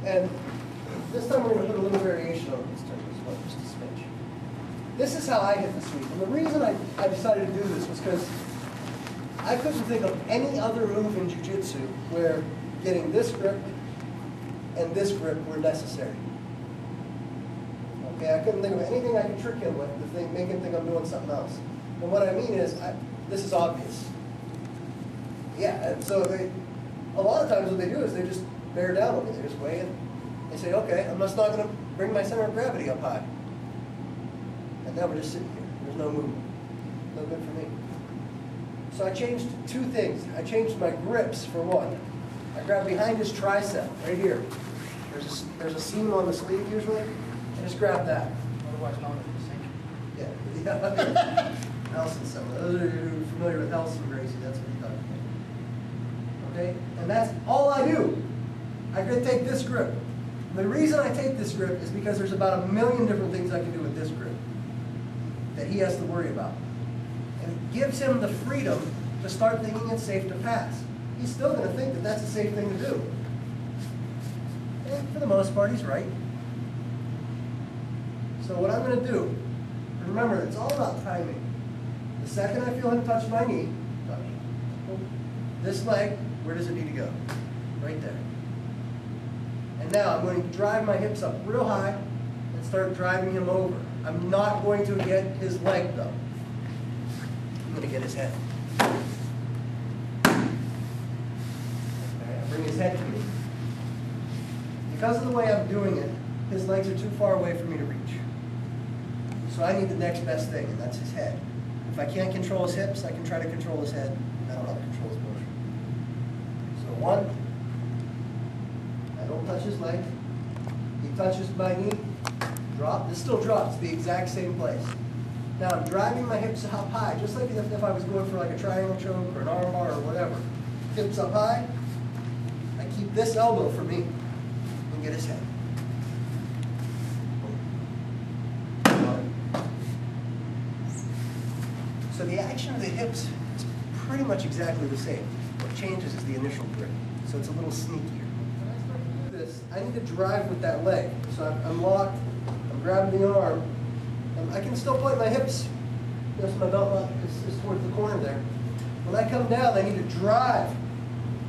And this time we're going to put a little variation on this turn as well, just a smidge. This is how I hit the sweep. And the reason I decided to do this was because I couldn't think of any other move in Jiu-Jitsu where getting this grip and this grip were necessary. Okay, I couldn't think of anything I could trick him with to make him think I'm doing something else. And what I mean is, this is obvious. Yeah, and so a lot of times what they do is they just bear down on me. They just weigh in. They say, okay, I'm just not going to bring my center of gravity up high. And now we're just sitting here. There's no movement. No good for me. So I changed two things. I changed my grips for one. I grabbed behind his tricep, right here. There's a seam on the sleeve usually. I just grab that. Otherwise known as the sink. Yeah. Nelson symbol. Those of you who are familiar with Nelson Gracie, that's what he does. Okay? And that's all I do. I could take this grip. The reason I take this grip is because there's about 1 million different things I can do with this grip that he has to worry about. And it gives him the freedom to start thinking it's safe to pass. He's still going to think that that's a safe thing to do. And for the most part, he's right. So what I'm going to do, remember, it's all about timing. The second I feel him touch my knee, touch. This leg, where does it need to go? Right there. And now I'm going to drive my hips up real high and start driving him over. I'm not going to get his leg though. I'm going to get his head. Okay, I bring his head to me. Because of the way I'm doing it, his legs are too far away for me to reach. So I need the next best thing, and that's his head. If I can't control his hips, I can try to control his head. I don't know how to control his motion. So one, I don't touch his leg. He touches my knee, drop. This still drops, the exact same place. Now I'm driving my hips up high, just like if I was going for like a triangle choke or an armbar or whatever. Hips up high. I keep this elbow for me and get his head. So the action of the hips is pretty much exactly the same. What changes is the initial grip. So it's a little sneakier. When I start to do this, I need to drive with that leg. So I'm locked, I'm grabbing the arm, and I can still point my hips. Notice my belt lock is towards the corner there. When I come down, I need to drive.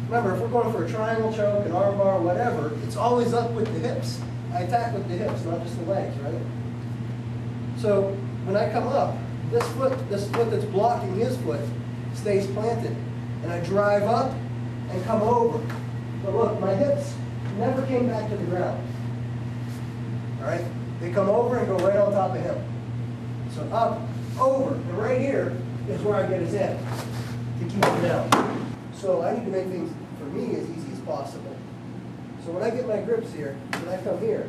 Remember, if we're going for a triangle choke, an armbar, whatever, it's always up with the hips. I attack with the hips, not just the legs, right? So when I come up, this foot that's blocking his foot stays planted. And I drive up and come over. But look, my hips never came back to the ground. All right? They come over and go right on top of him. So up, over, and right here is where I get his head to keep him down. So I need to make things, for me, as easy as possible. So when I get my grips here, when I come here,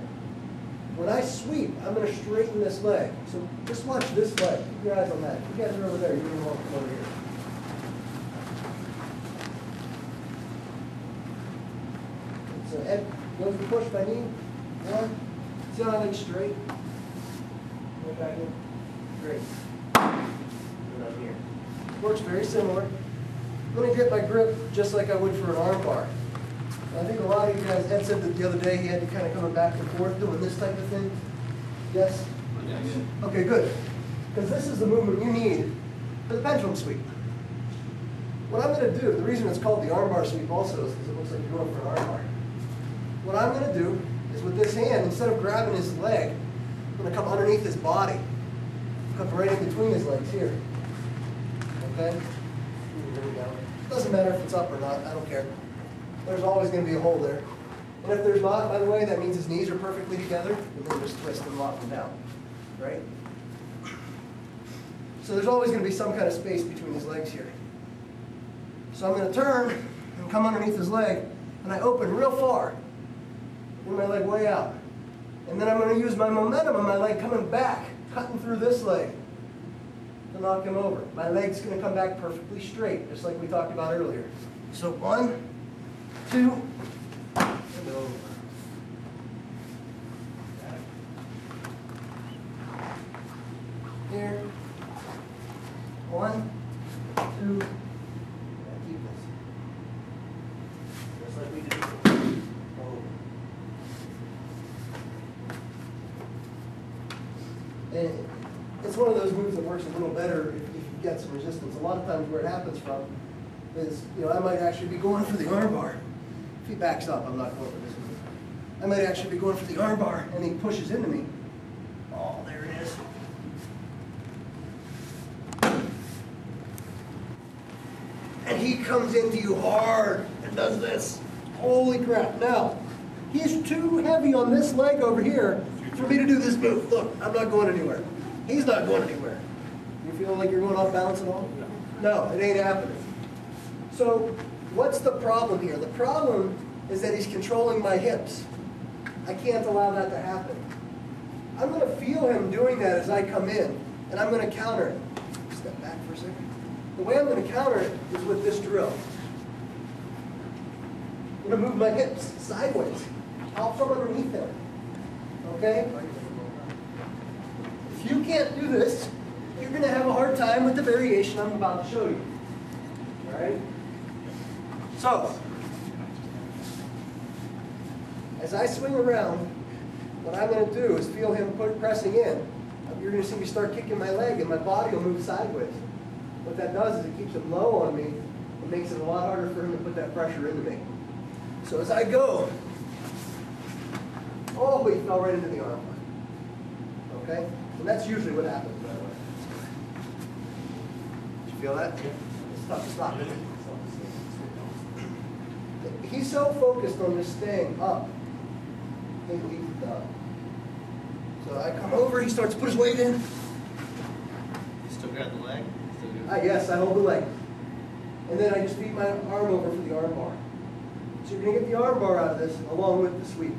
when I sweep, I'm going to straighten this leg. So just watch this leg. Keep your eyes on that. You guys are over there. You're going to want to come over here. So Ed goes to push my knee. One. See how I leg straight? Go back in. Great. And I'm here. Works very similar. I'm going to get my grip just like I would for an arm bar. I think a lot of you guys, Ed said that the other day he had to kind of coming back and forth doing this type of thing. Yes? Yes. Okay, good. Because this is the movement you need for the pendulum sweep. What I'm going to do, the reason it's called the armbar sweep also is because it looks like you're going for an armbar. What I'm going to do is with this hand, instead of grabbing his leg, I'm going to come underneath his body. Come right in between his legs here. Okay? Here we go. Doesn't matter if it's up or not, I don't care. There's always going to be a hole there. And if there's not, by the way, that means his knees are perfectly together, and then just twist and lock them down. Right? So there's always going to be some kind of space between his legs here. So I'm going to turn and come underneath his leg, and I open real far. Bring my leg way out. And then I'm going to use my momentum of my leg coming back, cutting through this leg to knock him over. My leg's going to come back perfectly straight, just like we talked about earlier. So 1, 2, and over. Here. 1, 2, and keep this. Just like we did. Over. works a little better if you get some resistance. A lot of times where it happens from is, I might actually be going for the armbar. If he backs up, I'm not going for this move. I might actually be going for the armbar, and he pushes into me. Oh, there it is. And he comes into you hard and does this. Holy crap. Now, he's too heavy on this leg over here for me to do this move. Look, I'm not going anywhere. He's not going anywhere. You feeling like you're going off balance at all? No, it ain't happening. So, what's the problem here? The problem is that he's controlling my hips. I can't allow that to happen. I'm going to feel him doing that as I come in, and I'm going to counter it. Step back for a second. The way I'm going to counter it is with this drill. I'm going to move my hips sideways, out from underneath him. Okay? If you can't do this, you're going to have a hard time with the variation I'm about to show you. All right? So, as I swing around, what I'm going to do is feel him pressing in. You're going to see me start kicking my leg, and my body will move sideways. What that does is it keeps him low on me. It makes it a lot harder for him to put that pressure into me. So as I go, oh, he fell right into the arm. Okay? And that's usually what happens, by the way. Did you feel that? It's tough to stop. He's so focused on just staying up, he leaves it down. So I come over, he starts to put his weight in. You still got the leg? Yes, I hold the leg. And then I just feed my arm over for the arm bar. So you're going to get the arm bar out of this along with the sweep.